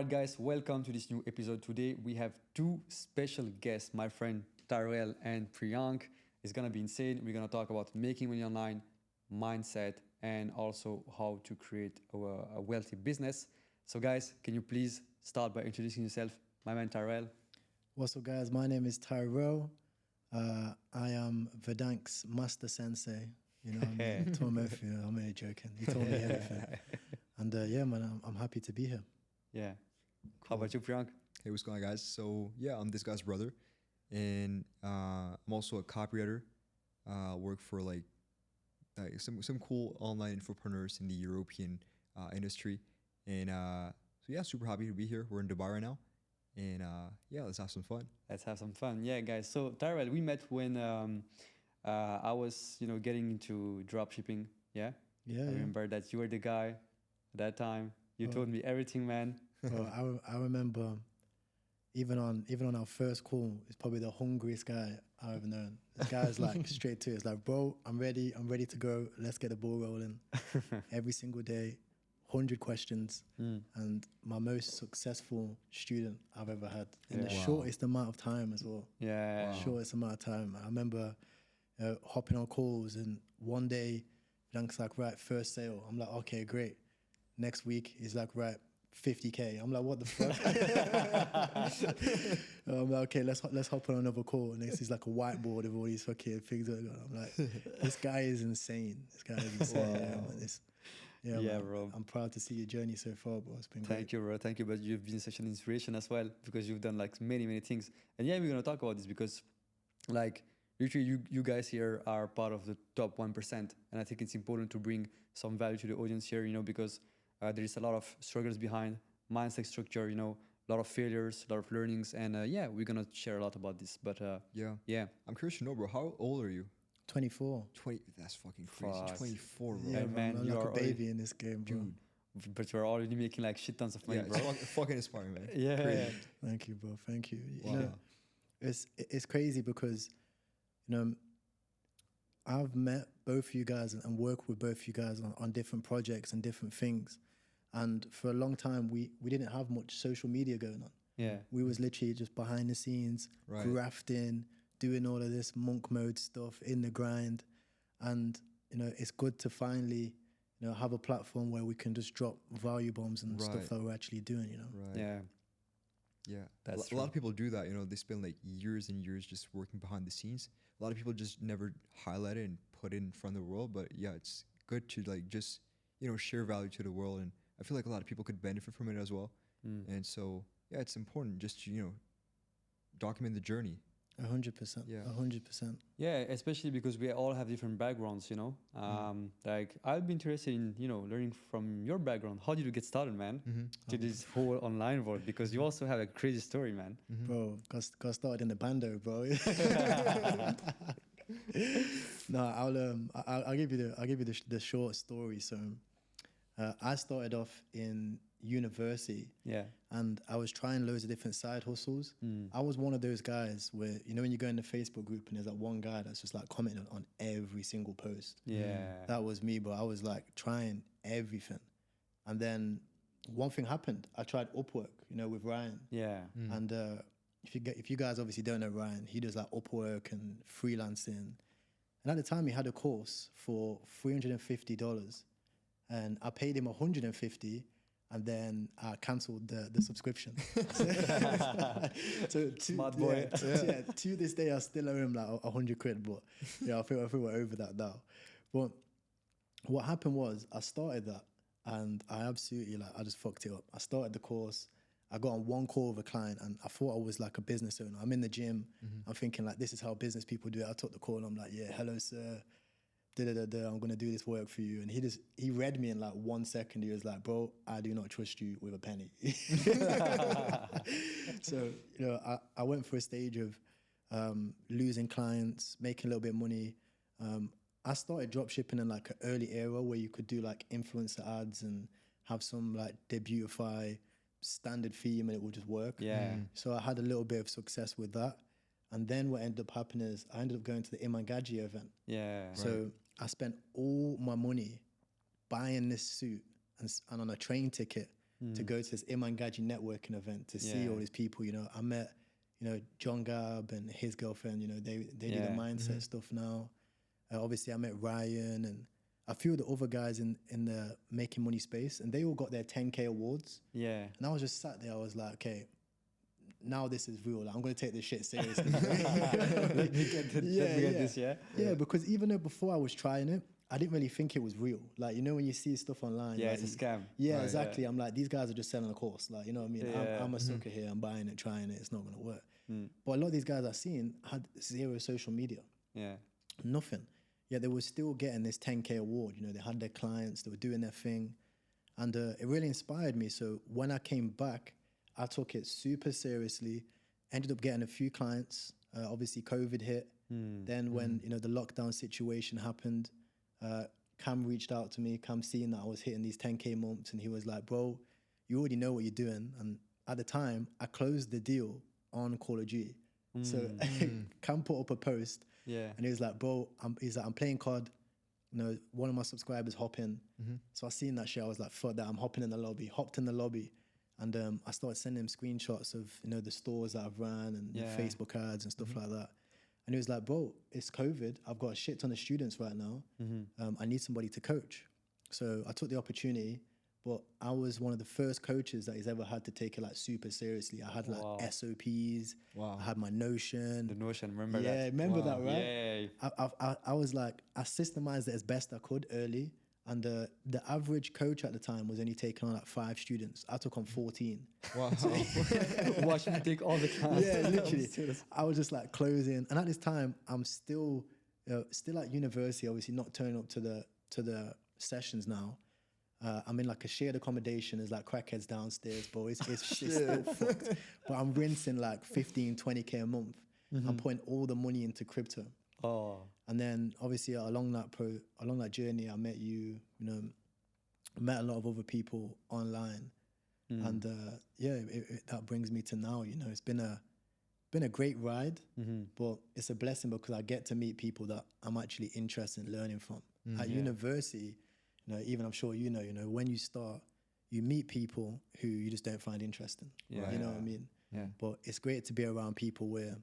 Alright guys, welcome to this new episode. Today we have two special guests, my friend Tyrell and Priyank. It's gonna be insane. We're gonna talk about making money online, mindset, and also how to create a wealthy business. So guys, can you please start by introducing yourself? My man Tyrell. What's up, guys? My name is Tyrell. I am Vedank's master sensei. You know, he told me everything. I'm only joking. He told me everything. And yeah, man, I'm happy to be here. Yeah. Cool. How about you, Priyank? Hey, what's going on, guys? So yeah, I'm this guy's brother, and I'm also a copywriter. Work for like some cool online entrepreneurs in the European industry, and so yeah, super happy to be here. We're in Dubai right now, and yeah, let's have some fun. Let's have some fun. Yeah, guys. So Tyrell, we met when I was, getting into drop shipping. Yeah. Yeah. I remember that you were the guy at that time. You told me everything, man. Well, I remember even on our first call, it's probably the hungriest guy I've ever known. This guy's like straight to it. It's like, bro, I'm ready to go. Let's get the ball rolling. Every single day, 100 questions, and my most successful student I've ever had in the shortest amount of time as well. Yeah. Wow. Shortest amount of time. I remember hopping on calls, and one day, Blank's like, right, first sale. I'm like, okay, great. Next week, he's like, right, 50K. I'm like, what the fuck? I'm like, okay, let's hop on another call. And this is like a whiteboard of all these fucking things. I'm like, this guy is insane. This guy is insane. Man, bro. I'm proud to see your journey so far, bro. It's been great. Thank you, bro. Thank you. But you've been such an inspiration as well because you've done like many things. And yeah, we're gonna talk about this because, like, literally, you guys here are part of the top 1%, and I think it's important to bring some value to the audience here. Because there is a lot of struggles behind mindset structure. A lot of failures, a lot of learnings, and yeah, we're gonna share a lot about this. But yeah. I'm curious to know, bro. How old are you? 24. 20. That's fucking crazy. Fuck. 24, bro. Yeah, man, I'm you like are a baby in this game, bro. Dude. But you're already making like shit tons of money, Yeah, bro. it's fucking inspiring, man. Yeah. Crazy. Thank you, bro. Thank you. Wow. You know, it's crazy because, I've met both you guys and worked with both you guys on different projects and different things. And for a long time, we didn't have much social media going on. Yeah. We was literally just behind the scenes, grafting, doing all of this monk mode stuff in the grind. And, it's good to finally, have a platform where we can just drop value bombs and stuff that we're actually doing, Right. Yeah. Yeah, That's a lot of people do that. They spend like years and years just working behind the scenes. A lot of people just never highlight it and put it in front of the world. But yeah, it's good to like just share value to the world, and I feel like a lot of people could benefit from it as well. And so yeah, it's important just to document the journey. 100%. Yeah. 100%. Yeah, especially because we all have different backgrounds, Like I'd be interested in, learning from your background. How did you get started, man, to this whole online world? Because you also have a crazy story, man. Bro, got started in the bando, bro. No, I'll give you the short story. So, I started off in university. Yeah. And I was trying loads of different side hustles. I was one of those guys where, when you go in the Facebook group and there's that one guy that's just like commenting on every single post. Yeah. That was me, but I was like trying everything. And then one thing happened. I tried Upwork, with Ryan. Yeah. And if you guys obviously don't know Ryan, he does like Upwork and freelancing. And at the time he had a course for $350 and I paid him $150 and then I cancelled the subscription. So Smart boy. To this day I still owe him like 100 quid, but yeah, I feel we're over that now. But what happened was I started that and I absolutely I just fucked it up. I started the course. I got on one call with a client and I thought I was like a business owner. I'm in the gym. I'm thinking like, this is how business people do it. I took the call and I'm like, yeah, hello, sir. I'm going to do this work for you. And he read me in like 1 second. He was like, bro, I do not trust you with a penny. So, I went for a stage of losing clients, making a little bit of money. I started drop shipping in like an early era where you could do like influencer ads and have some like debutify standard theme and it would just work. Yeah. So I had a little bit of success with that. And then what ended up happening is I ended up going to the Imangaji event. Yeah. So I spent all my money buying this suit and on a train ticket to go to this Imangaji networking event to see all these people. You know, I met, you know, John Gab and his girlfriend. You know, they do the mindset stuff now. Obviously, I met Ryan and a few of the other guys in the making money space, and they all got their 10K awards. Yeah. And I was just sat there. I was like, okay, now this is real. Like, I'm going to take this shit seriously. Let me get this, Yeah, because even though before I was trying it, I didn't really think it was real. Like, you know, when you see stuff online. Yeah, like, it's a scam. Yeah, Right, exactly. I'm like, these guys are just selling a course. Like, you know what I mean? Yeah. I'm a sucker here. I'm buying it, trying it. It's not going to work. But a lot of these guys I've seen had zero social media. Yeah. Nothing. Yeah, they were still getting this 10K award. You know, they had their clients, they were doing their thing. And it really inspired me. So when I came back, I took it super seriously, ended up getting a few clients. Obviously, COVID hit. Then when, you know, the lockdown situation happened, Cam reached out to me. Cam seeing that I was hitting these 10K months, and he was like, bro, you already know what you're doing. And at the time, I closed the deal on Call of Duty. So Cam put up a post. Yeah. And he was like, bro, I'm playing COD. You know, one of my subscribers hop in. So I seen that shit. I was like, fuck that. I'm hopping in the lobby. Hopped in the lobby. And I started sending him screenshots of, you know, the stores that I've ran and the Facebook ads and stuff like that. And he was like, bro, it's COVID. I've got a shit ton of students right now. I need somebody to coach. So I took the opportunity. But I was one of the first coaches that he's ever had to take it like super seriously. I had like SOPs. Wow. I had my Notion. The Notion, remember that? Yeah, remember that, right? Yeah. I was like, I systemized it as best I could early. And the average coach at the time was only taking on like 5 students. I took on 14. Wow. Watch me take all the class. Yeah, literally. I was just like closing. And at this time, I'm still at university, obviously not turning up to the sessions now. I'm in like a shared accommodation. There's like crackheads downstairs, but it's still fucked. But I'm rinsing like 15, 20K a month. I'm putting all the money into crypto. Oh. And then obviously along that journey, I met you, you know, met a lot of other people online. And that brings me to now, you know, it's been a great ride, but it's a blessing because I get to meet people that I'm actually interested in learning from. At university, you know, even I'm sure you know, when you start, you meet people who you just don't find interesting. Yeah. You know what I mean? Yeah. But it's great to be around people where,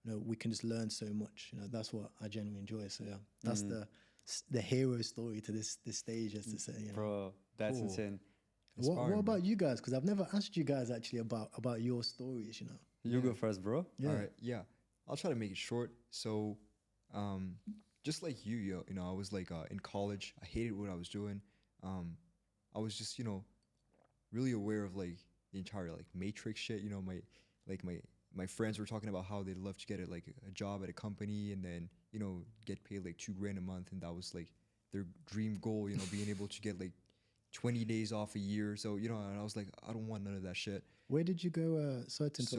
you know, we can just learn so much. You know, that's what I genuinely enjoy. So yeah, that's the hero story to this stage, as to say. You know? Bro, that's insane. What about you guys? Because I've never asked you guys actually about your stories. You know. You go first, bro. Yeah. All right. Yeah. I'll try to make it short. So, just like you know, I was like in college. I hated what I was doing. I was just, you know, really aware of like the entire like matrix shit. You know, my friends were talking about how they'd love to get a job at a company and then, you know, get paid like $2,000 a month, and that was like their dream goal. You know, being able to get like 20 days off a year. So, you know, and I was like, I don't want none of that shit. Where did you go?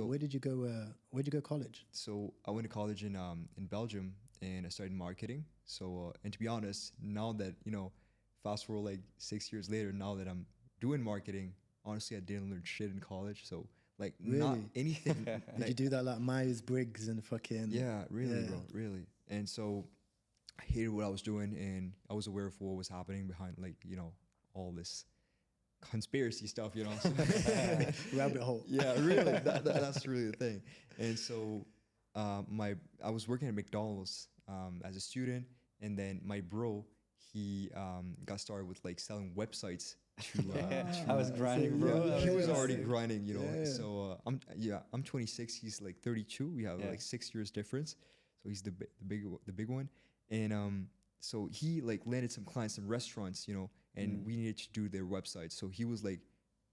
Where did you go college? So I went to college in Belgium, and I started marketing. So and to be honest, now that, you know, fast forward like 6 years later, now that I'm doing marketing, honestly, I didn't learn shit in college. So like not anything. Did you do that like Myers-Briggs and fucking? Yeah, really, bro, really. And so I hated what I was doing, and I was aware of what was happening behind, like, you know, all this conspiracy stuff, you know. Rabbit hole. Yeah, really. That's really the thing. And so I was working at McDonald's as a student, and then my bro, he got started with like selling websites to I was grinding, bro. Yeah, he was already grinding, you know. So I'm 26, he's like 32. We have like 6 years difference. So he's the big one. And so he like landed some clients in restaurants, you know, and we needed to do their websites. So he was like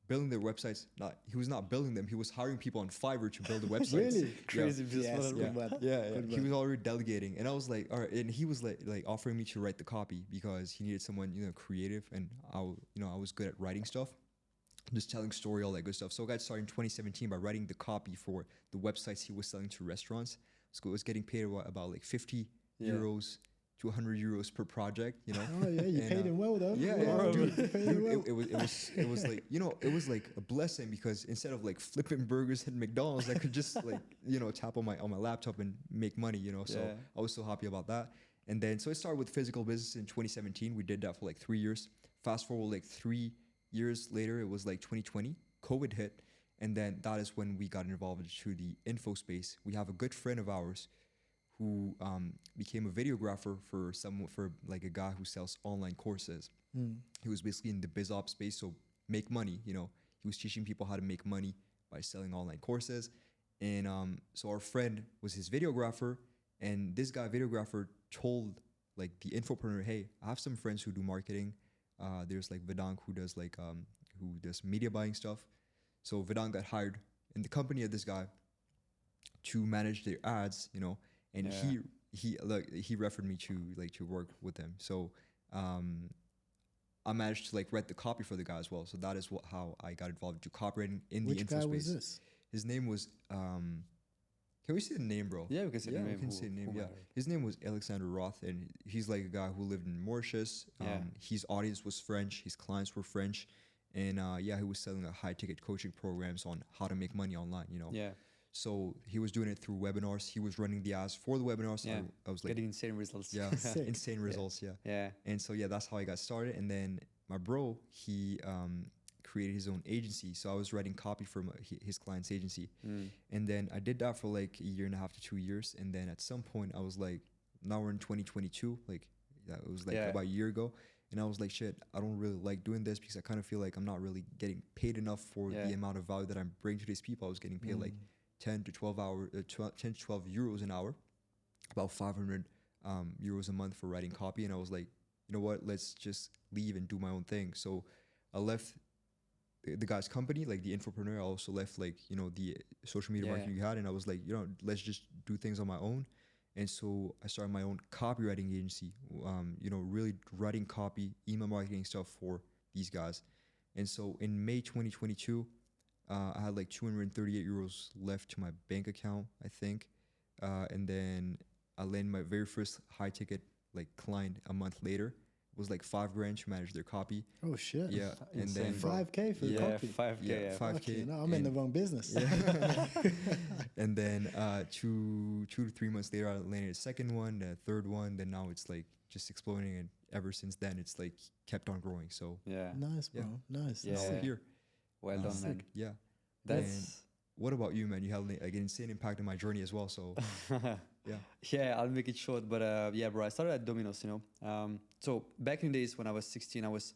building their websites. He was not building them. He was hiring people on Fiverr to build the websites. Really? Crazy business model. Yeah. He was already delegating, and I was like, all right. And he was like offering me to write the copy because he needed someone, you know, creative, and I was good at writing stuff, just telling story, all that good stuff. So I got started in 2017 by writing the copy for the websites he was selling to restaurants. So I was getting paid about like 50 euros to 100 euros per project, you know. Oh yeah, you paid him well though. Yeah, dude, it was like, you know, it was like a blessing because instead of like flipping burgers at McDonald's, I could just like, you know, tap on my laptop and make money, you know. So I was so happy about that. And then so it started with physical business in 2017. We did that for like 3 years. Fast forward like 3 years later, it was like 2020, COVID hit. And then that is when we got involved into the info space. We have a good friend of ours who became a videographer for like a guy who sells online courses. He was basically in the biz ops space, so make money. You know, he was teaching people how to make money by selling online courses. And so our friend was his videographer, and this guy videographer told like the infopreneur, hey, I have some friends who do marketing. There's like Vedank who does media buying stuff. So Vedank got hired in the company of this guy to manage their ads, you know, and he referred me to work with him. So I managed to like write the copy for the guy as well. So that is how I got involved into copywriting in the info space. Which guy was this? His name was can we say the name, bro? Yeah, we can say the name. We can say the name. Yeah, his name was Alexander Roth, and he's like a guy who lived in Mauritius. His audience was French. His clients were French, and he was selling high ticket coaching programs on how to make money online. You know. Yeah. So he was doing it through webinars. He was running the ads for the webinars. Yeah. I was like getting insane results. Yeah, insane results. Yeah. Yeah. And so that's how I got started. And then my bro, he created his own agency. So I was writing copy for his client's agency. And then I did that for like a year and a half to 2 years. And then at some point I was like, now we're in 2022. Like it was like about a year ago. And I was like, shit, I don't really like doing this because I kind of feel like I'm not really getting paid enough for the amount of value that I'm bringing to these people. I was getting paid like 10 to 12 euros an hour, about 500 euros a month for writing copy. And I was like, you know what, let's just leave and do my own thing. So I left the guy's company, like the infopreneur. I also left like, you know, the social media marketing you had. And I was like, you know, let's just do things on my own. And so I started my own copywriting agency, you know, really writing copy, email marketing stuff for these guys. And so in May 2022, I had like 238 euros left to my bank account, I think. And then I landed my very first high ticket like client a month later. It was like $5,000 to manage their copy. Oh shit. Yeah. And Insane, then bro. 5K for the copy. 5K. Yeah, 5K. Okay, no, I'm in the wrong business. Yeah. And then 2 to 3 months later, I landed a second one, the third one. Then now it's like just exploding. And ever since then, it's like kept on growing. So Nice, bro. Nice. Yeah. still here. Well done, man. Yeah. That's What about you, man? You had like an insane impact on my journey as well. So I'll make it short. But bro, I started at Dominos, you know. So back in the days when I was 16, I was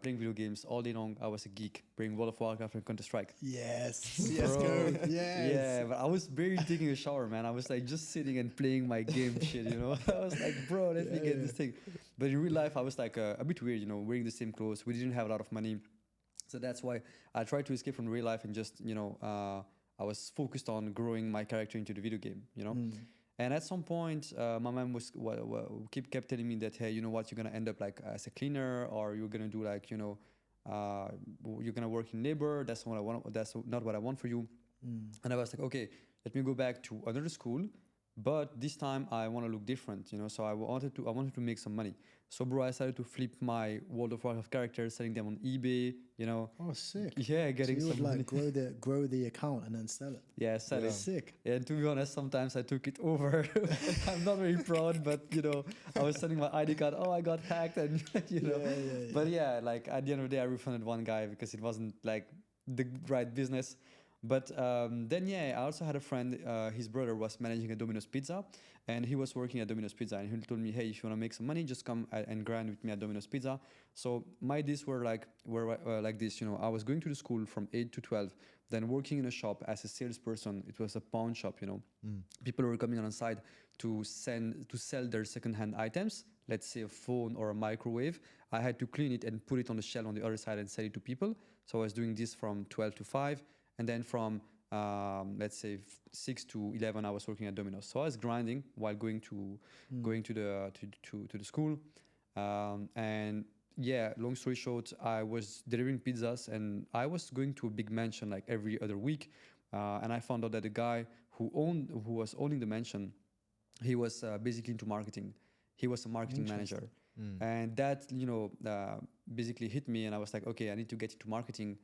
playing video games all day long. I was a geek, playing World of Warcraft and Counter-Strike. Yes. CSGO. Yes. Yeah, but I was barely taking a shower, man. I was like just sitting and playing my game shit, you know. I was like, bro, let me get this thing. But in real life, I was like a bit weird, you know, wearing the same clothes. We didn't have a lot of money. So that's why I tried to escape from real life and just, you know, I was focused on growing my character into the video game, you know. And at some point, my mom kept telling me that, hey, you know what, you're gonna end up like as a cleaner, or you're gonna do like, you know, you're gonna work in labor. That's what I want. That's not what I want for you. And I was like, okay, let me go back to another school, but this time I want to look different, you know. So I wanted to make some money. So bro, I started to flip my World of Warcraft characters, selling them on eBay, you know. Oh, sick. Yeah, getting so you some would money. like grow the account and then sell it. Yeah, sell it. Sick. And to be honest, sometimes I took it over. I'm not very proud, but you know, I was sending my ID card. Oh, I got hacked, and you know. But yeah, like at the end of the day, I refunded one guy because it wasn't like the right business. But then I also had a friend. His brother was managing a Dominos Pizza, and he was working at Dominos Pizza. And he told me, "Hey, if you want to make some money, just come and grind with me at Dominos Pizza." So my days were like this. You know, I was going to the school from 8 to 12, then working in a shop as a salesperson. It was a pawn shop. You know, people were coming on side to sell their secondhand items. Let's say a phone or a microwave. I had to clean it and put it on the shelf on the other side and sell it to people. So I was doing this from 12 to 5. And then from, let's say 6 to 11, I was working at Domino's. So I was grinding while going to the school. And yeah, long story short, I was delivering pizzas, and I was going to a big mansion like every other week. And I found out that the guy who was owning the mansion, he was basically into marketing. He was a marketing manager. And that, you know, basically hit me, and I was like, okay, I need to get into marketing.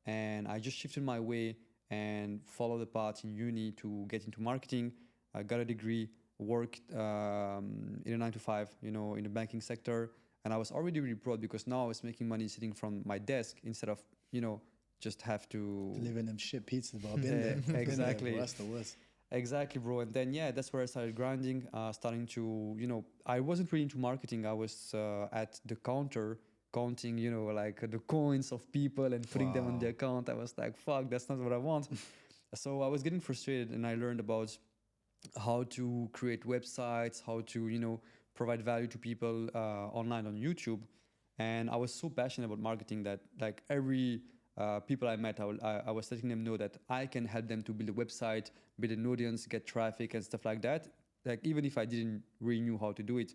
And I just shifted my way and followed the path in uni to get into marketing. I got a degree, worked in a 9 to 5, you know, in the banking sector. And I was already really proud because now I was making money sitting from my desk instead of, just have to Delivering them shit pizzas, but I've been there. Been there, exactly. bro. That's the worst. Exactly, bro. And then, yeah, that's where I started grinding, starting to, I wasn't really into marketing. I was at the counter counting, like the coins of people and putting them on the account. I was like, fuck, that's not what I want. So I was getting frustrated, and I learned about how to create websites, how to, provide value to people online on YouTube. And I was so passionate about marketing that like every people I met, I was letting them know that I can help them to build a website, build an audience, get traffic and stuff like that. Like even if I didn't really knew how to do it.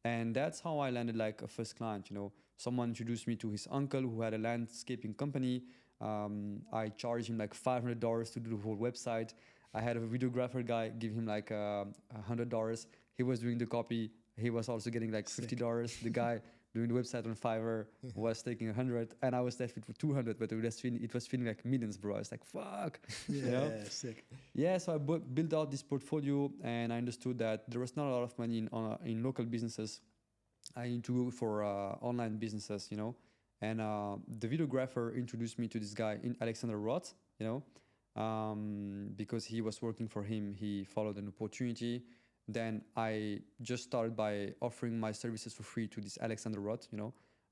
And that's how I landed like a first client. Someone introduced me to his uncle who had a landscaping company. I charged him like $500 to do the whole website. I had a videographer guy give him like $100. He was doing the copy. He was also getting like $50. The guy doing the website on Fiverr was taking 100, and I was left with 200. But it was feeling like millions, bro. I was like, fuck. Yeah, sick. Yeah, so I built out this portfolio, and I understood that there was not a lot of money in local businesses. I need to go for online businesses. And the videographer introduced me to this guy, Alexander Roth, because he was working for him. He followed an opportunity. Then I just started by offering my services for free to this Alexander Roth.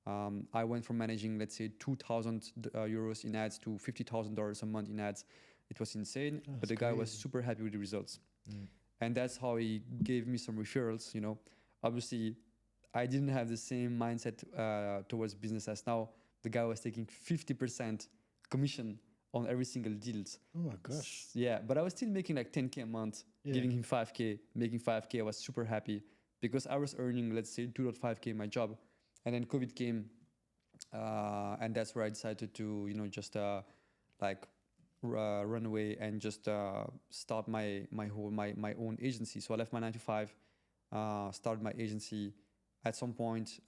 I went from managing, let's say, 2,000 euros in ads to $50,000 a month in ads. It was insane, but the guy was super happy with the results. And that's how he gave me some referrals. Obviously, I didn't have the same mindset towards business as now. The guy was taking 50% commission on every single deals. Oh my gosh. Yeah, but I was still making like 10K a month, giving him 5K, making 5K. I was super happy because I was earning, let's say, 2.5K in my job. And then COVID came, and that's where I decided to, just run away and just start my own agency. So I left my 9 to 5, started my agency. At some point,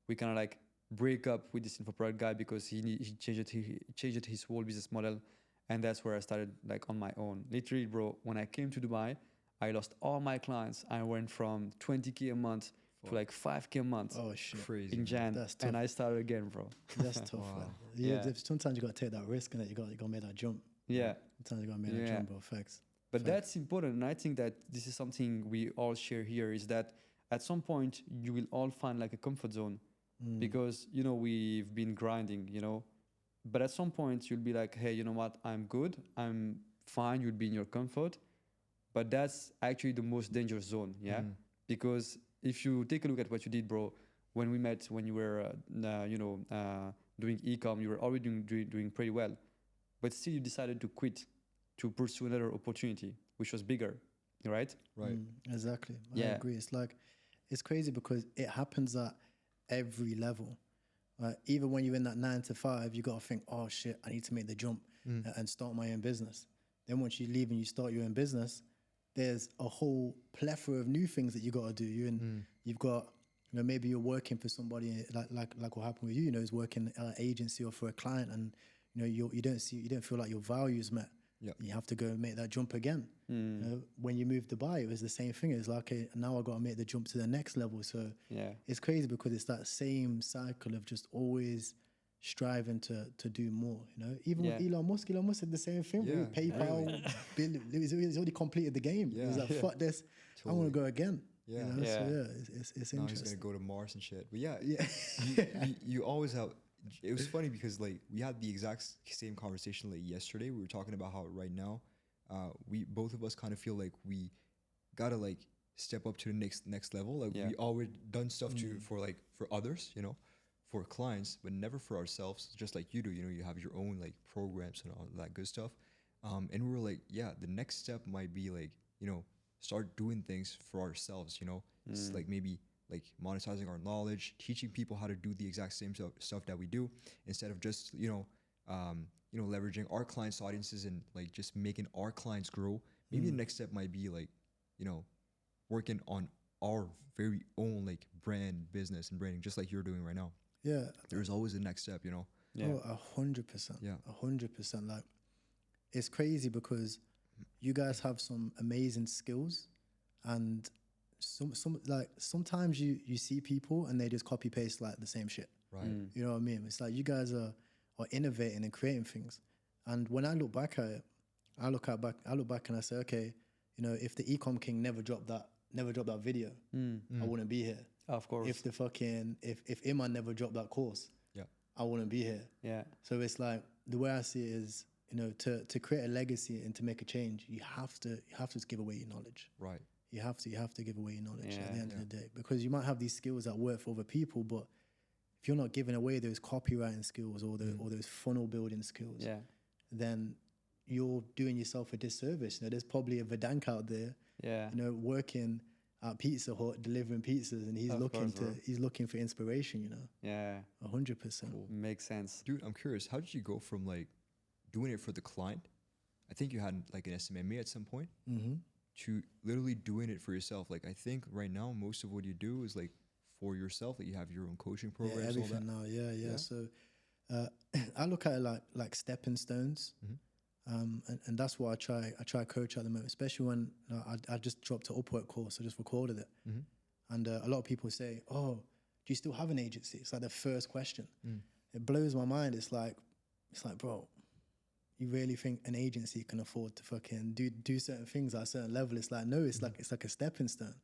we kind of like break up with this info product guy because he changed his whole business model, and that's where I started like on my own. Literally, bro, when I came to Dubai, I lost all my clients. I went from 20K a month to like 5K a month. Oh shit! Crazy, in Jan, and I started again, bro. That's tough. Man. Yeah. Sometimes you gotta take that risk, and you gotta make that jump. Yeah. Sometimes you gotta make that jump, bro. Facts. But that's important, and I think that this is something we all share here. Is that at some point you will all find like a comfort zone. Because we've been grinding, but at some point you'll be like, hey, you know what, I'm good, I'm fine. You'll be in your comfort, but that's actually the most dangerous zone. Because if you take a look at what you did, bro, when we met, when you were doing e-com, you were already doing pretty well, but still you decided to quit to pursue another opportunity which was bigger, right? Exactly. I agree. It's crazy because it happens at every level. Even when you're in that 9 to 5, you got to think, oh shit, I need to make the jump and start my own business. Then once you leave and you start your own business, there's a whole plethora of new things that you got to do. You've got, maybe you're working for somebody like what happened with you, is working at an agency or for a client, and you don't feel like your value is met. You have to go and make that jump again. When you moved to Dubai, it was the same thing. It's like, okay, now I got to make the jump to the next level. So it's crazy because it's that same cycle of just always striving to do more. Even with Elon Musk did the same thing. With PayPal, he's already completed the game. He was like, fuck this, I want to go again. So it's now interesting. he's gonna go to Mars and shit. But you always have. It was funny because like we had the exact same conversation like yesterday. We were talking about how right now, we both of us kind of feel like we gotta like step up to the next level. Like we already done stuff for others, for clients, but never for ourselves. Just like you do, you have your own like programs and all that good stuff. And we were like, the next step might be like, start doing things for ourselves. It's like maybe like monetizing our knowledge, teaching people how to do the exact same stuff that we do, instead of just leveraging our clients' audiences and like just making our clients grow. Maybe the next step might be like working on our very own like brand, business, and branding, just like you're doing right now. There's always a next step. Oh, 100%. 100%. Like, it's crazy because you guys have some amazing skills and sometimes you see people and they just copy paste like the same shit. Right. You know what I mean? It's like you guys are innovating and creating things. And when I look back at it, I look back and I say, okay, you know, if the Ecom King never dropped that video, I wouldn't be here. Of course. If the fucking if Iman never dropped that course, I wouldn't be here. Yeah. So it's like the way I see it is, you know, to create a legacy and to make a change, you have to just give away your knowledge. Right. You have to give away your knowledge at the end of the day, because you might have these skills that work for other people, but if you're not giving away those copywriting skills or those funnel building skills, then you're doing yourself a disservice. You know, there's probably a Vedank out there, you know, working at Pizza Hut delivering pizzas, and he's looking for inspiration. You know, 100%. Makes sense, dude. I'm curious, how did you go from like doing it for the client? I think you had like an SMMA at some point. To literally doing it for yourself. Like I think right now most of what you do is like for yourself. Like you have your own coaching programs. Everything now. Yeah. So I look at it like stepping stones. And that's what I try coach at the moment, especially when I just dropped an Upwork course. I just recorded it. And a lot of people say, oh, do you still have an agency? It's like the first question. It blows my mind. It's like, bro, you really think an agency can afford to fucking do certain things at a certain level? It's like, no, it's like a stepping stone.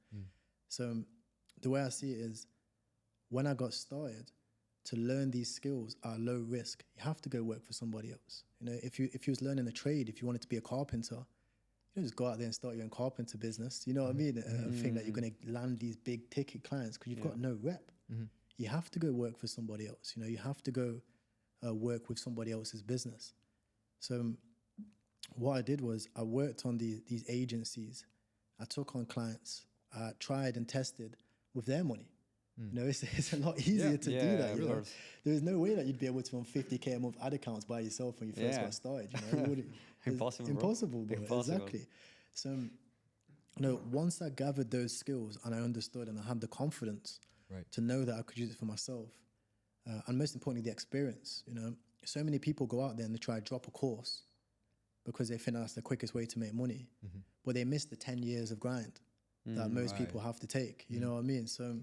So the way I see it is, when I got started, to learn these skills are low risk. You have to go work for somebody else. You know, if you was learning a trade, if you wanted to be a carpenter, you don't just go out there and start your own carpenter business. You know what I mean? Think that you're going to land these big ticket clients because you've got no rep. You have to go work for somebody else. You know, you have to go work with somebody else's business. So what I did was I worked on these agencies. I took on clients. I tried and tested with their money. You know, it's a lot easier to do that. You know? There's no way that you'd be able to run 50K a month ad accounts by yourself when you first got started. You know, impossible, bro. Exactly. So, you know, once I gathered those skills and I understood and I had the confidence to know that I could use it for myself, and most importantly, the experience. You know, so many people go out there and they try to drop a course because they think that's the quickest way to make money, but they miss the 10 years of grind that most people have to take. You know what I mean? So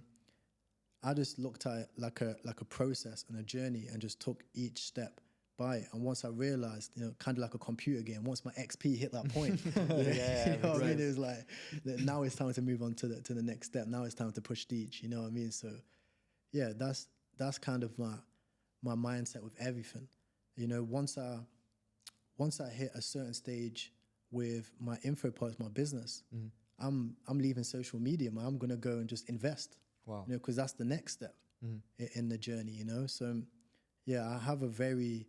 I just looked at it like a process and a journey and just took each step by it. And once I realized, you know, kind of like a computer game, once my XP hit that point, you know what I mean? It was like, now it's time to move on to the next step. Now it's time to prestige, you know what I mean? So yeah, that's kind of my mindset with everything. You know, once I hit a certain stage with my info parts, my business, I'm leaving social media, man. I'm going to go and just invest. Wow. You know, because that's the next step in the journey, you know. So, yeah, I have a very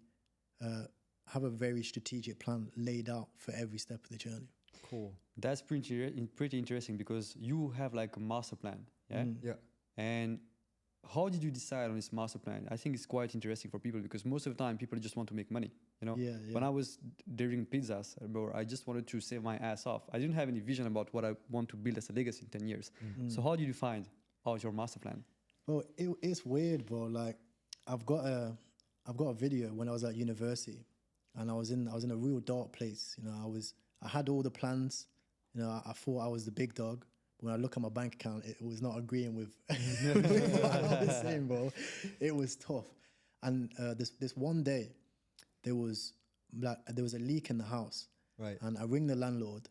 strategic plan laid out for every step of the journey. Cool. That's pretty interesting because you have like a master plan, yeah. And how did you decide on this master plan? I think it's quite interesting for people because most of the time people just want to make money, you know. When I was delivering pizzas, I just wanted to save my ass off. I didn't have any vision about what I want to build as a legacy in 10 years. So how did you find out your master plan? Well, it's weird, bro. Like I've got a video when I was at university, and I was in a real dark place. You know, I had all the plans. You know, I thought I was the big dog. When I look at my bank account, it was not agreeing with what I was saying, bro. It was tough. And this one day, there was a leak in the house. Right. And I ring the landlord.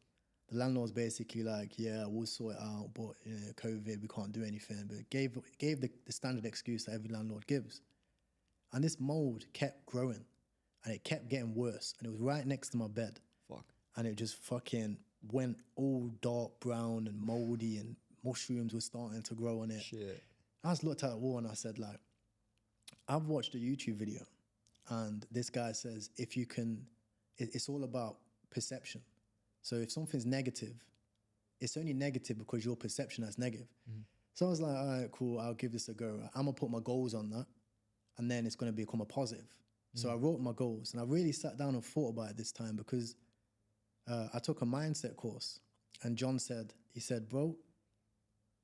The landlord's basically like, yeah, we'll sort it out, but you know, COVID, we can't do anything. But gave the standard excuse that every landlord gives. And this mold kept growing, and it kept getting worse. And it was right next to my bed. Fuck. And it just fucking went all dark brown and moldy, and mushrooms were starting to grow on it. Shit. I just looked at the wall and I said, like, I've watched a YouTube video, and this guy says, if you can, it's all about perception. So if something's negative, it's only negative because your perception is negative. So I was like, all right, cool, I'll give this a go. I'm going to put my goals on that, and then it's going to become a positive. So I wrote my goals, and I really sat down and thought about it this time because I took a mindset course, and John said, bro,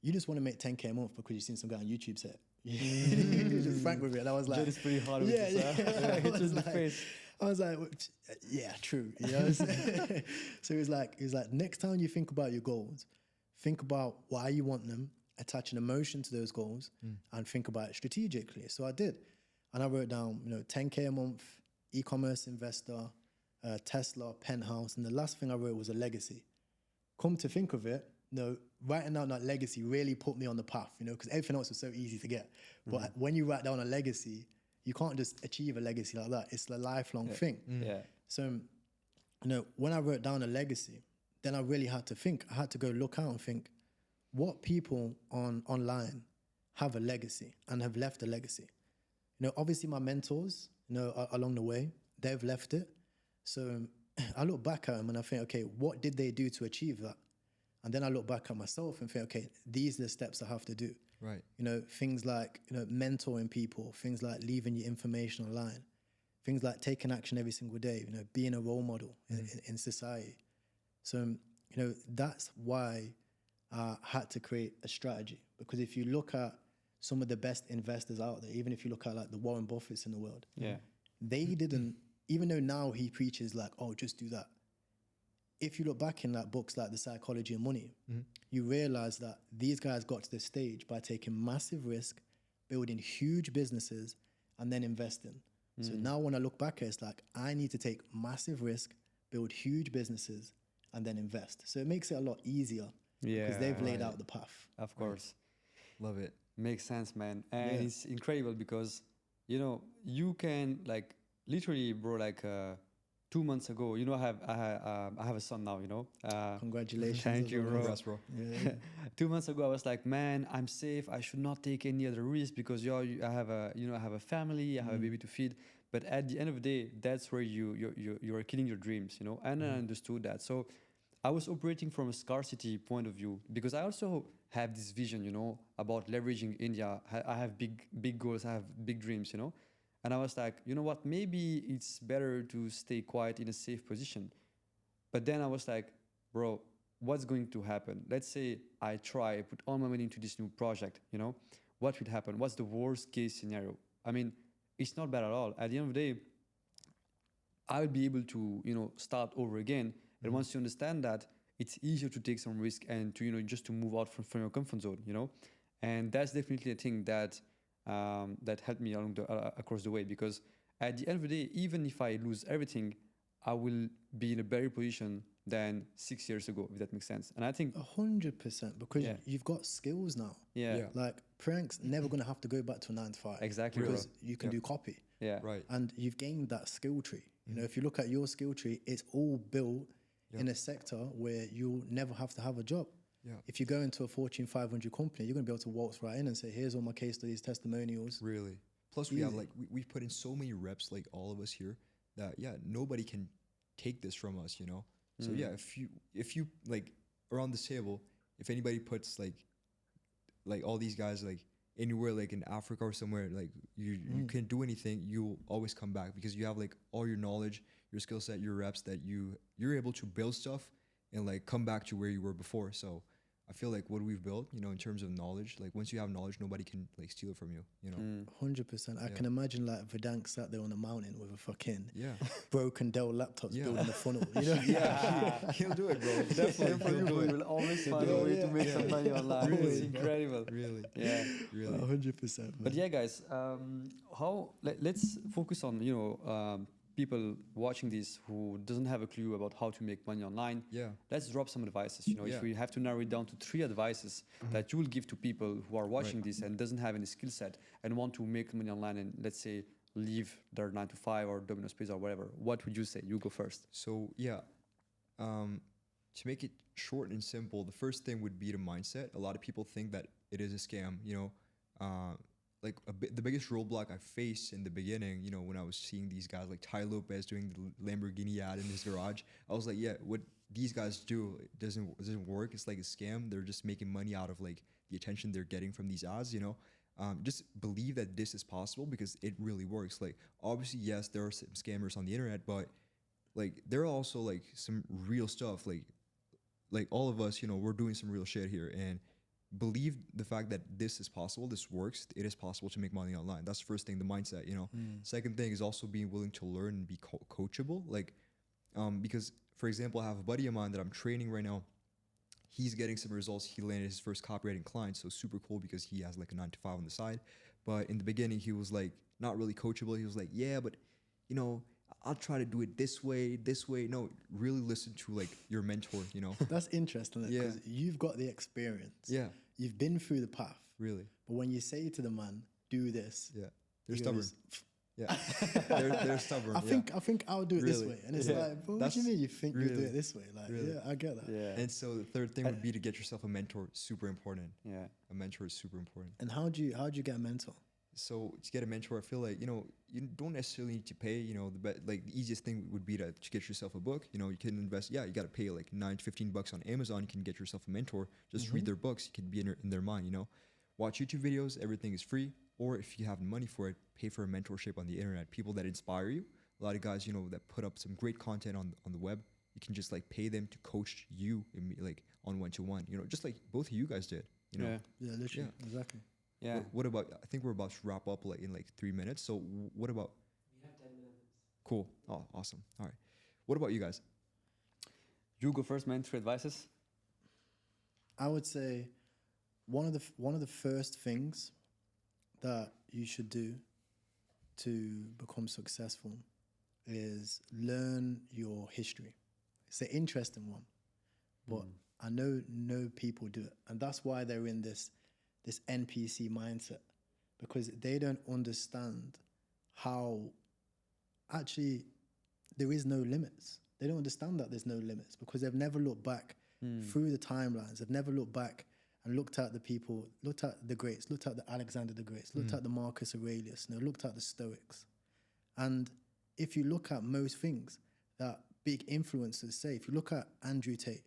you just want to make 10K a month because you've seen some guy on YouTube say it. He was just frank with me, and I was like, it's pretty hard with this, I was like, yeah, true. You know? So he was like, next time you think about your goals, think about why you want them, attach an emotion to those goals, and think about it strategically. So I did. And I wrote down, 10K a month, e-commerce investor, Tesla, penthouse. And the last thing I wrote was a legacy. Come to think of it, writing down that legacy really put me on the path, because everything else was so easy to get. But when you write down a legacy, you can't just achieve a legacy like that. It's a lifelong thing. Yeah. So, when I wrote down a legacy, then I really had to think. I had to go look out and think, what people online have a legacy and have left a legacy? Obviously my mentors, along the way, they've left it. So I look back at them and I think, okay, what did they do to achieve that? And then I look back at myself and think, okay, these are the steps I have to do. Right. Things like, mentoring people, things like leaving your information online, things like taking action every single day, being a role model in society. So, that's why I had to create a strategy. Because if you look at some of the best investors out there, even if you look at like the Warren Buffetts in the world, they didn't, even though now he preaches like, oh, just do that. If you look back in like books like The Psychology of Money, you realize that these guys got to this stage by taking massive risk, building huge businesses, and then investing. So now when I look back at it, it's like, I need to take massive risk, build huge businesses, and then invest. So it makes it a lot easier because they've laid out the path. Of course. Love it. Makes sense, man. And it's incredible because, you can like literally, bro, like 2 months ago, I have a son now, Congratulations. Thank you, bro. Congrats, bro. Yeah. 2 months ago, I was like, man, I'm safe. I should not take any other risk because I have a family, I have a baby to feed. But at the end of the day, that's where you are killing your dreams, And I understood that. So I was operating from a scarcity point of view because I also have this vision, about leveraging India. I have big goals. I have big dreams, And I was like, you know what? Maybe it's better to stay quiet in a safe position. But then I was like, bro, what's going to happen? Let's say I put all my money into this new project, What would happen? What's the worst case scenario? I mean, it's not bad at all. At the end of the day, I'll be able to, start over again. And once you understand that, it's easier to take some risk and to, just to move out from your comfort zone, And that's definitely a thing that helped me across the way, because at the end of the day, even if I lose everything, I will be in a better position than 6 years ago, if that makes sense. And I think 100%, because you've got skills now. Yeah. Like Priank's never going to have to go back to a 9 to 5. Exactly, because bro. you can do copy. Yeah. Right. And you've gained that skill tree. If you look at your skill tree, it's all built in a sector where you'll never have to have a job. Yeah. If you go into a Fortune 500 company, you're going to be able to waltz right in and say, here's all my case studies, testimonials. Really. Plus we have we've put in so many reps, like all of us here, that nobody can take this from us, So if you like around this table, if anybody puts like all these guys like anywhere like in Africa or somewhere, like you can do anything, you'll always come back because you have like all your knowledge, your skill set, your reps that you're able to build stuff and like come back to where you were before. So I feel like what we've built, in terms of knowledge, like once you have knowledge, nobody can like steal it from you, 100%. I can imagine like Vedank sat there on a mountain with a fucking Yeah. broken Dell laptops building the funnel. He'll do it, bro. Definitely, you will always find a way to make some money online. Really? It's incredible. Really. Yeah. Really. 100%. Man. But yeah, guys, let's focus on people watching this who doesn't have a clue about how to make money online. Yeah. Let's drop some advices. If we have to narrow it down to 3 advices that you will give to people who are watching this and doesn't have any skill set and want to make money online and let's say leave their 9 to 5 or Dominos Pizza or whatever, what would you say? You go first. So to make it short and simple, the first thing would be the mindset. A lot of people think that it is a scam, the biggest roadblock I faced in the beginning, when I was seeing these guys like Ty Lopez doing the Lamborghini ad in his garage, I was like, what these guys do doesn't work. It's like a scam. They're just making money out of like the attention they're getting from these ads, Just believe that this is possible because it really works. Like obviously, yes, there are some scammers on the internet, but like there are also like some real stuff. Like all of us, we're doing some real shit here, and believe the fact that this is possible, this works, it is possible to make money online. That's the first thing, the mindset, Second thing is also being willing to learn and be coachable. Like, because for example, I have a buddy of mine that I'm training right now. he's getting some results. He landed his first copywriting client, so super cool because he has like a 9 to 5 on the side. But in the beginning, he was like not really coachable. He was like, yeah, but you know, I'll try to do it this way, this way. No, really listen to like your mentor, you know. That's interesting because you've got the experience. Yeah. You've been through the path. Really. But when you say to the man, do this. Yeah. They're he stubborn. goes, Yeah. they're stubborn. I think I'll do it this way. And it's like, but what do you mean you think you do it this way? Like, yeah, I get that. Yeah. And so the third thing would be to get yourself a mentor. Super important. Yeah. A mentor is super important. And how do you get a mentor? So to get a mentor, I feel like, you know, you don't necessarily need to pay, you know, the easiest thing would be to get yourself a book. You know, you can invest, you got to pay like $9 to $15 on Amazon. You can get yourself a mentor, just read their books. You can be in their mind, you know, watch YouTube videos. Everything is free. Or if you have money for it, pay for a mentorship on the internet. People that inspire you. A lot of guys, you know, that put up some great content on the web. You can just like pay them to coach you like on one-to-one, you know, just like both of you guys did, you know. Yeah, literally. Yeah. Exactly. Yeah. What about, I think we're about to wrap up like in like 3 minutes. So what about? We have 10 minutes. Cool. Oh, awesome. All right. What about you guys? You go first, man. 3 advices. I would say one of the first things that you should do to become successful is learn your history. It's an interesting one, but I know no people do it, and that's why they're in this NPC mindset, because they don't understand how actually there is no limits. They don't understand that there's no limits because they've never looked back through the timelines. They've never looked back and looked at the people, looked at the greats, looked at the Alexander the Greats, looked at the Marcus Aurelius, looked at the Stoics. And if you look at most things that big influencers say, if you look at Andrew Tate,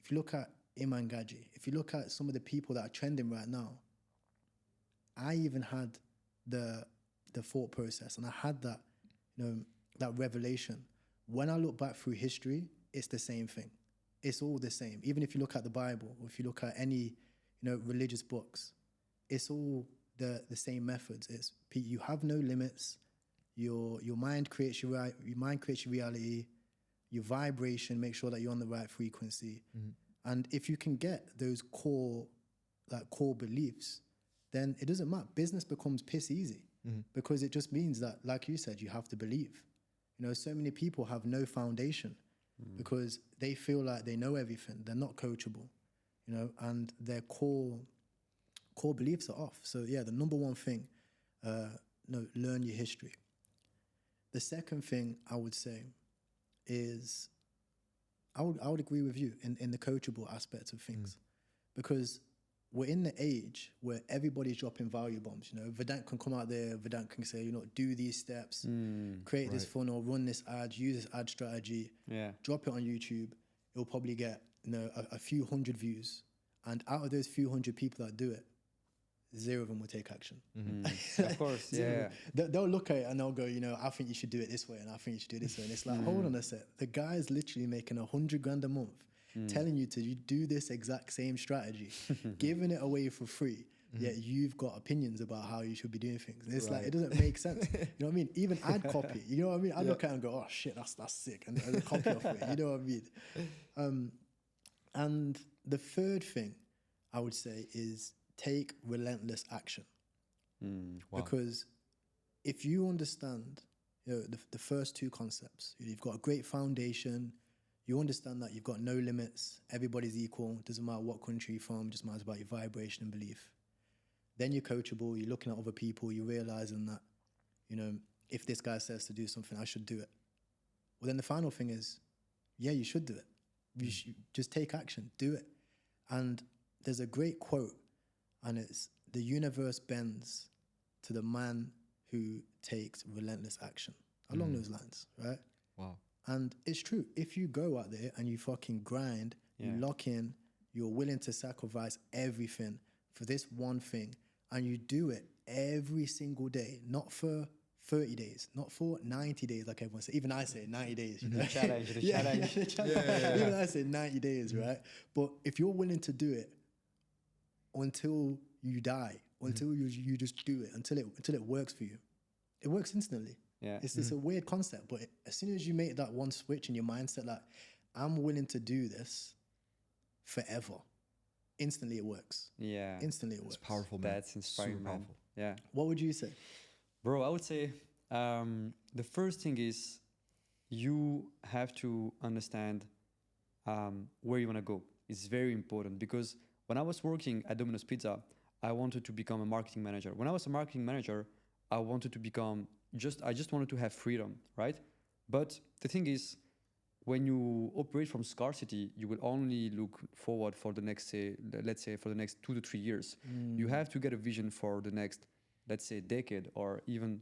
if you look at Iman Gaji, if you look at some of the people that are trending right now, I even had the thought process and I had that, you know, that revelation. When I look back through history, it's the same thing. It's all the same. Even if you look at the Bible or if you look at any, you know, religious books, it's all the same methods. It's you have no limits. Your mind creates your reality. Your vibration, make sure that you're on the right frequency. And if you can get those core beliefs, then it doesn't matter. Business becomes piss easy because it just means that, like you said, you have to believe. You know, so many people have no foundation because they feel like they know everything. They're not coachable, you know, and their core beliefs are off. So yeah, the number one thing, learn your history. The second thing I would say is I would agree with you in the coachable aspect of things because we're in the age where everybody's dropping value bombs. You know, Vedank can come out there, Vedank can say, you know, do these steps, create this funnel, run this ad, use this ad strategy, drop it on YouTube. It'll probably get, you know, a few hundred views. And out of those few hundred people that do it, 0 of them will take action. Of course, yeah. They'll look at it and they'll go, you know, I think you should do it this way and I think you should do it this way. And it's like, hold on a sec. The guy's literally making $100,000 a month, telling you to do this exact same strategy, giving it away for free. Yet you've got opinions about how you should be doing things. And it's like, it doesn't make sense. You know what I mean? Even ad copy, you know what I mean? I look at it and go, oh shit, that's sick. And copy off it, you know what I mean? And the third thing I would say is take relentless action. Because if you understand, you know, the first two concepts, you've got a great foundation, you understand that you've got no limits, everybody's equal, doesn't matter what country you're from, just matters about your vibration and belief. Then you're coachable, you're looking at other people, you're realizing that, you know, if this guy says to do something, I should do it. Well, then the final thing is, yeah, you should do it. You should just take action, do it. And there's a great quote, and it's, the universe bends to the man who takes relentless action. Along those lines, right? Wow. And it's true. If you go out there and you fucking grind, you lock in, you're willing to sacrifice everything for this one thing, and you do it every single day, not for 30 days, not for 90 days, like everyone says. Even I say 90 days. You know? The challenge. Even I say 90 days, right? But if you're willing to do it until you die, until you just do it, until it works for you, it works instantly. Yeah. It's a weird concept, but as soon as you make that one switch in your mindset, like, I'm willing to do this, forever, instantly it works. Yeah. Instantly it It's works. powerful, man. That's inspiring, Super man. powerful. Yeah. What would you say? Bro, I would say the first thing is you have to understand where you want to go. It's very important because when I was working at Dominos Pizza, I wanted to become a marketing manager. When I was a marketing manager, I wanted to become I just wanted to have freedom, right? But the thing is, when you operate from scarcity, you will only look forward for the next, say, let's say for the next 2 to 3 years. You have to get a vision for the next, let's say, decade or even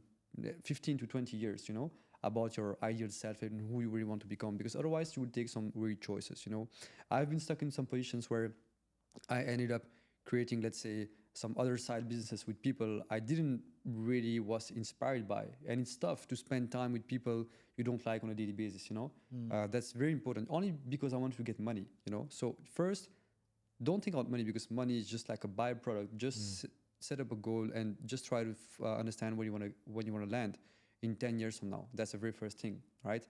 15 to 20 years, you know, about your ideal self and who you really want to become. Because otherwise, you will take some weird choices, you know. I've been stuck in some positions where I ended up creating, let's say, some other side businesses with people I didn't really was inspired by. And it's tough to spend time with people you don't like on a daily basis, you know. That's very important, only because I want to get money, you know. So first, don't think about money because money is just like a byproduct. Just set up a goal and just try to understand when you want to land in 10 years from now. That's the very first thing, right?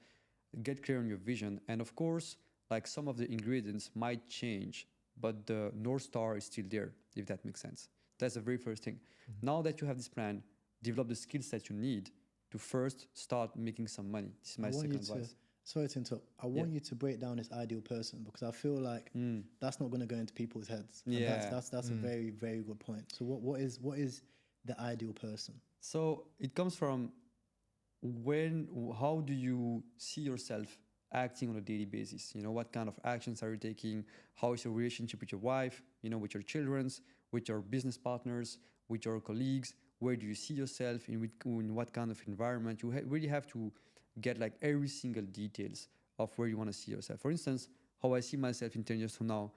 Get clear on your vision. And of course, like some of the ingredients might change, but the North Star is still there, if that makes sense. That's the very first thing. Now that you have this plan, develop the skills that you need to first start making some money. This is my second advice. Sorry to interrupt. I want you to break down this ideal person because I feel like that's not going to go into people's heads. And that's a very, very good point. So what is the ideal person? So it comes from how do you see yourself acting on a daily basis? You know, what kind of actions are you taking? How is your relationship with your wife, you know, with your children's, with your business partners, with your colleagues? Where do you see yourself in what kind of environment? You really have to get like every single details of where you want to see yourself. For instance, how I see myself in 10 years from now,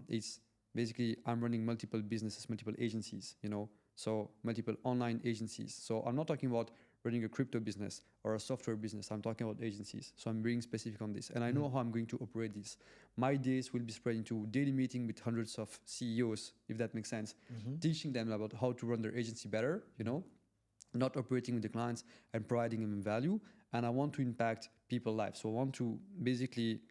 it's basically I'm running multiple businesses, multiple agencies, you know, so multiple online agencies. So I'm not talking about running a crypto business or a software business. I'm talking about agencies. So I'm being specific on this. And I know how I'm going to operate this. My days will be spread into daily meeting with hundreds of CEOs, if that makes sense, teaching them about how to run their agency better, you know, not operating with the clients and providing them value. And I want to impact people's lives. So I want to basically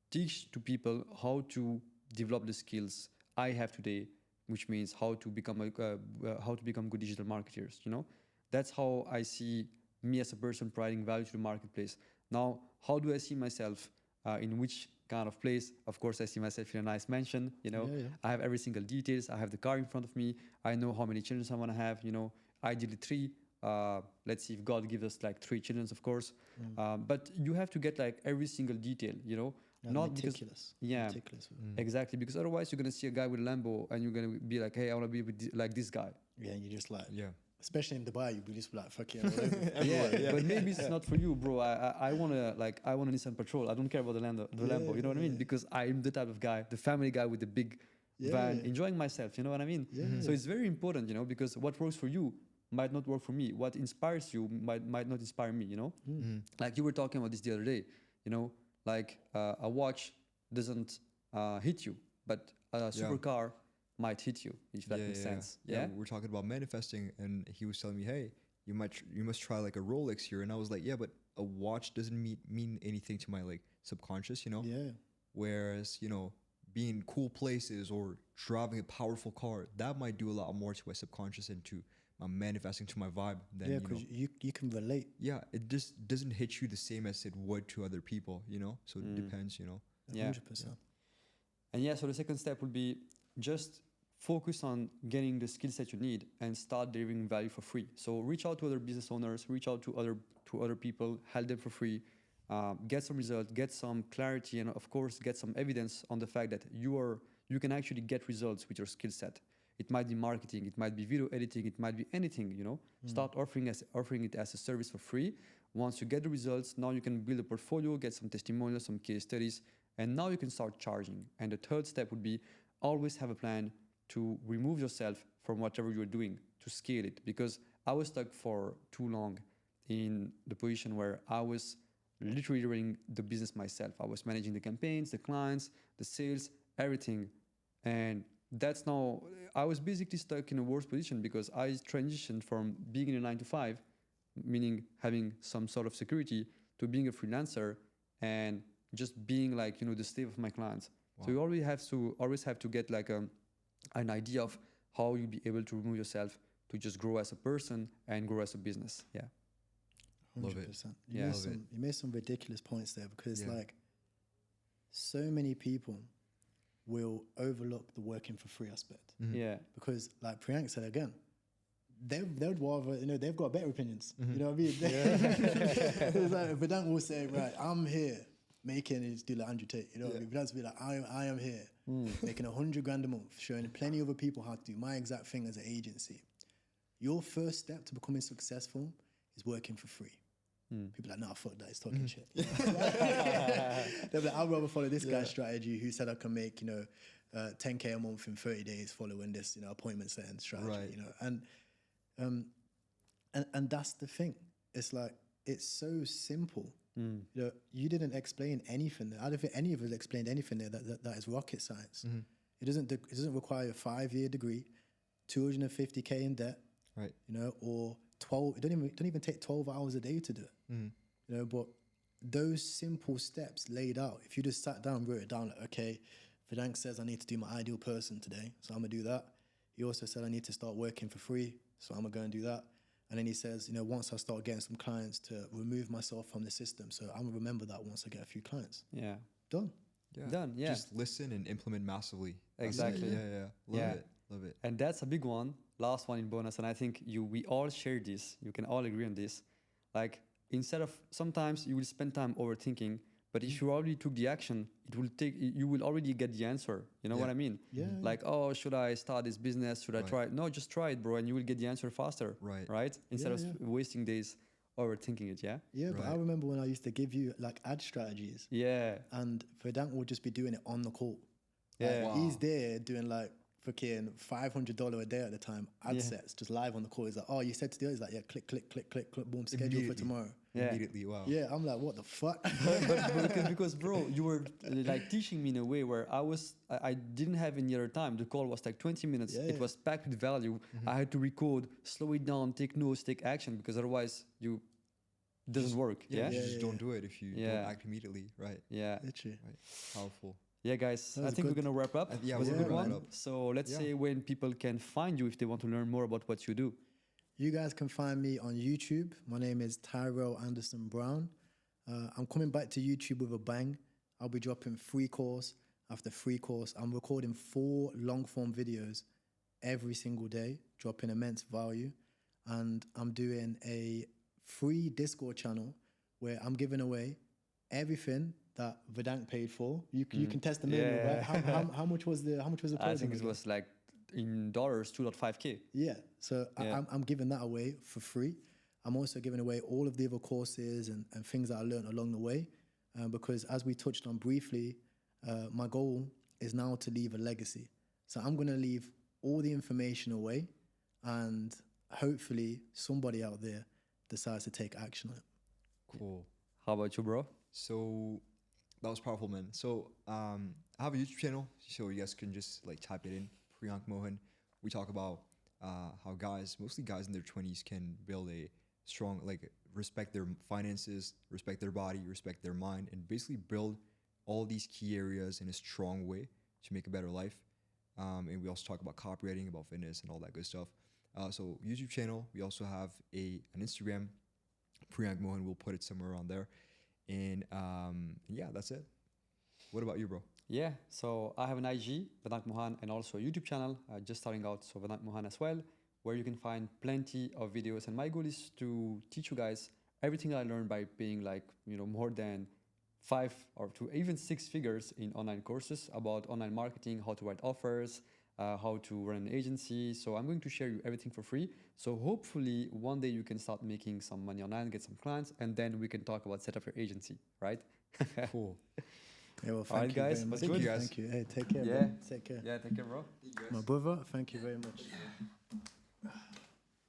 teach to people how to develop the skills I have today, which means how to become good digital marketers, you know. That's how I see me as a person providing value to the marketplace. Now, how do I see myself in which kind of place? Of course, I see myself in a nice mansion, you know. I have every single details. I have the car in front of me. I know how many children I want to have, you know, ideally 3. Let's see if God gives us like 3 children, of course. But you have to get like every single detail, you know. Not meticulous. Because, meticulous. Exactly. Because otherwise you're going to see a guy with a Lambo and you're going to be like, hey, I want to be with like this guy. Yeah, and you're just like, especially in Dubai, you'd be just like, fuck yeah, but maybe it's not for you, bro. I want a Nissan Patrol. I don't care about the Lambo. You know what I mean? Because I'm the type of guy, the family guy with the big van, enjoying myself. You know what I mean? So it's very important, you know, because what works for you might not work for me. What inspires you might not inspire me. You know, like you were talking about this the other day. You know, like a watch doesn't hit you, but a supercar might hit you, if that makes sense. Yeah, we're talking about manifesting, and he was telling me, hey, you must try like a Rolex here, and I was like, yeah, but a watch doesn't mean anything to my like subconscious, you know. Whereas, you know, being in cool places or driving a powerful car, that might do a lot more to my subconscious and to my manifesting, to my vibe. Than, because you can relate. Yeah, it just doesn't hit you the same as it would to other people, you know. So it depends, you know. 100%. And so the second step would be just focus on getting the skills that you need and start delivering value for free. So reach out to other business owners, reach out to other people, help them for free, get some results, get some clarity, and of course get some evidence on the fact that you can actually get results with your skill set. It might be marketing, it might be video editing, it might be anything, you know. Start offering it as a service for free. Once you get the results, now you can build a portfolio, get some testimonials, some case studies, and now you can start charging. And the third step would be always have a plan to remove yourself from whatever you're doing, to scale it. Because I was stuck for too long in the position where I was literally running the business myself. I was managing the campaigns, the clients, the sales, everything. And that's now, I was basically stuck in a worse position because I transitioned from being in a 9-to-5, meaning having some sort of security, to being a freelancer and just being like, you know, the slave of my clients. So you always have to get like an idea of how you'll be able to remove yourself to just grow as a person and grow as a business. Yeah. 100%. Love it. You made some ridiculous points there, because Yeah. like so many people will overlook the working for free aspect. Yeah. Because like Priyank said again, they'd rather, they've got better opinions. Mm-hmm. You know what I mean? It's like Vedank will say, right, I'm here making it do like Andrew Tate. You know what I mean? Vedank's be like, I am here making $100,000 a month, showing plenty of other people how to do my exact thing as an agency. Your first step to becoming successful is working for free. People are like, nah, fuck that, he's talking shit. They're like, I'd rather follow this guy's strategy who said I can make, 10K a month in 30 days following this, appointment setting strategy, Right. And that's the thing. It's like, it's so simple. You didn't explain anything there. I don't think any of us explained anything there that is rocket science. It doesn't require a 5-year degree, 250K in debt, Right. or 12. It don't even take 12 hours a day to do it. But those simple steps laid out, if you just sat down, wrote it down, like, okay, Vedank says I need to do my ideal person today, so I'm gonna do that. He also said I need to start working for free, so I'm gonna go and do that. And then he says, once I start getting some clients, to remove myself from the system. So I'm gonna remember that once I get a few clients. Yeah. Done. Yeah. Done. Yeah. Just listen and implement massively. That's it. Exactly. Yeah. Love it. And that's a big one. Last one in bonus, and I think we all share this. You can all agree on this. Like, instead of, sometimes you will spend time overthinking, but if you already took the action, you will already get the answer. You know what I mean? Yeah. Like, oh, should I start this business? Should I try it? No, just try it, bro, and you will get the answer faster. Right? Instead of wasting days overthinking it. Yeah. Yeah, but I remember when I used to give you like ad strategies. Yeah. And Vedank would just be doing it on the call. Yeah. Like, he's there doing like fucking $500 a day at the time, ad sets, just live on the call. He's like, oh, you said to do it? He's like, yeah, click, boom, schedule for tomorrow. Yeah. Immediately, wow. Yeah, I'm like, what the fuck? because bro, you were like teaching me in a way where I didn't have any other time. The call was like 20 minutes. It was packed with value. I had to record, slow it down, take notes, take action, because otherwise it doesn't work. You just don't do it if you don't act immediately. Right. Yeah. Literally. Right. Powerful. Yeah, guys, I think we're going to wrap up. Yeah, it was a we're good gonna one. wrap up. So let's say when people can find you if they want to learn more about what you do. You guys can find me on YouTube. My name is Tyrell Anderson Brown. I'm coming back to YouTube with a bang. I'll be dropping free course after free course. I'm recording 4 long-form videos every single day, dropping immense value. And I'm doing a free Discord channel where I'm giving away everything that Vedank paid for. You can testimonial, right? How much was the program? I think it was like in dollars 2.5K. Yeah, so I'm giving that away for free. I'm also giving away all of the other courses and things that I learned along the way, because as we touched on briefly, my goal is now to leave a legacy. So I'm going to leave all the information away, and hopefully somebody out there decides to take action on it. Cool. How about you, bro? So that was powerful, man. So I have a YouTube channel, so you guys can just like type it in, Priank Mohan. We talk about how mostly guys in their 20s, can build a strong, like, respect their finances, respect their body, respect their mind, and basically build all these key areas in a strong way to make a better life. And we also talk about copywriting, about fitness, and all that good stuff. So YouTube channel, we also have an Instagram, Priank Mohan. We'll put it somewhere around there. And yeah, that's it. What about you, bro? Yeah, so I have an IG, Vedank Mohan, and also a YouTube channel, just starting out, so Vedank Mohan as well, where you can find plenty of videos. And my goal is to teach you guys everything I learned by paying like, more than 5 or to even 6 figures in online courses about online marketing, how to write offers, how to run an agency. So I'm going to share you everything for free. So hopefully one day you can start making some money online, get some clients, and then we can talk about set up your agency, right? Cool. Yeah, well, All right, guys. Thank you, guys. Thank you. Hey, take care, Yeah. bro. Take care. Yeah, take care, bro. My brother, thank you very much.